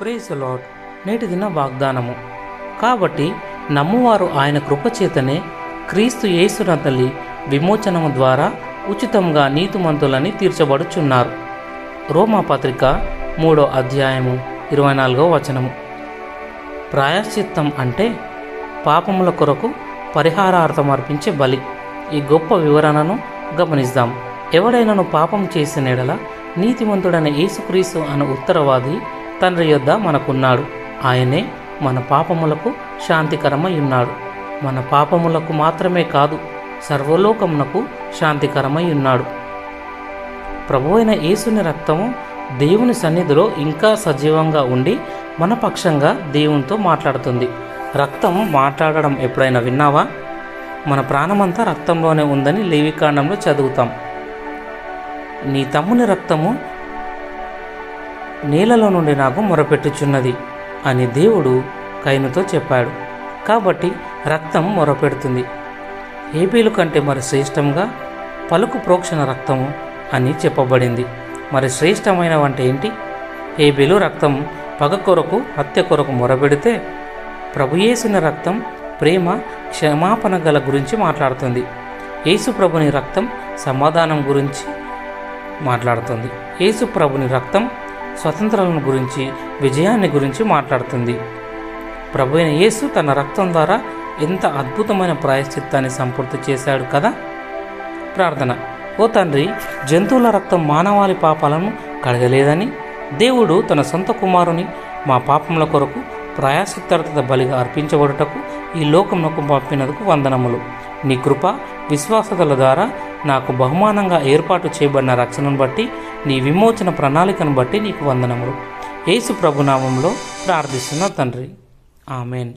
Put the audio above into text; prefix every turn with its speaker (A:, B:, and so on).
A: Praise the lord. నేటి దిన వాగ్దానము. కాబట్టి నమ్మువారు ఆయన కృపచేతనే క్రీస్తు యేసునందలి విమోచనము ద్వారా ఉచితంగా నీతిమంతులని తీర్చబడుచున్నారు. రోమాపత్రిక 3వ అధ్యాయము 24వ వచనము. ప్రాయశ్చిత్తం అంటే పాపముల కొరకు పరిహారార్థం అర్పించే బలి. ఈ గొప్ప వివరణను గమనిద్దాం. ఎవడైనను పాపం చేసిన ఎడల నీతిమంతుడైన యేసుక్రీస్తు అను ఉత్తరవాది తండ్రి యొద్ద మనకున్నాడు. ఆయనే మన పాపములకు శాంతికరమై ఉన్నాడు. మన పాపములకు మాత్రమే కాదు, సర్వలోకమునకు శాంతికరమై ఉన్నాడు. ప్రభువైన యేసుని రక్తము దేవుని సన్నిధిలో ఇంకా సజీవంగా ఉండి మన పక్షంగా దేవునితో మాట్లాడుతుంది. రక్తం మాట్లాడడం ఎప్పుడైనా విన్నావా? మన ప్రాణమంతా రక్తంలోనే ఉందని లేవికాండంలో చదువుతాం. నీ తమ్ముని రక్తము నీళ్ళలో నుండి నాకు మొరపెట్టుచున్నది అని దేవుడు కయీనుతో చెప్పాడు. కాబట్టి రక్తం మొరపెడుతుంది. హేబేలు కంటే మరి శ్రేష్టంగా పలుకు ప్రోక్షణ రక్తము అని చెప్పబడింది. మరి శ్రేష్టమైన వంట ఏంటి? హేబేలు రక్తం పగ కొరకు, హత్య కొరకు మొరపెడితే, ప్రభుయేసుని రక్తం ప్రేమ, క్షమాపణ గల గురించి మాట్లాడుతుంది. యేసు ప్రభుని రక్తం సమాధానం గురించి మాట్లాడుతుంది. యేసు ప్రభుని రక్తం స్వతంత్రాలను గురించి, విజయాన్ని గురించి మాట్లాడుతుంది. ప్రభు అయిన యేసు తన రక్తం ద్వారా ఎంత అద్భుతమైన ప్రాయశ్చిత్తాన్ని సంపూర్తి చేశాడు కదా. ప్రార్థన. ఓ తండ్రి, జంతువుల రక్తం మానవాళి పాపాలను కడగలేదని దేవుడు తన సొంత కుమారుని మా పాపముల కొరకు ప్రాయశ్చిత్తార్థత బలిగా అర్పించబడుటకు ఈ లోకమునకు పంపినందుకు వందనములు. నీ కృప, విశ్వాసతల ద్వారా నాకు బహుమానంగా ఏర్పాటు చేయబడిన రక్షణను బట్టి, నీ విమోచన ప్రణాళికను బట్టి నీకు వందనములు. యేసు ప్రభునామంలో ప్రార్థిస్తున్న తండ్రి, ఆమెన్.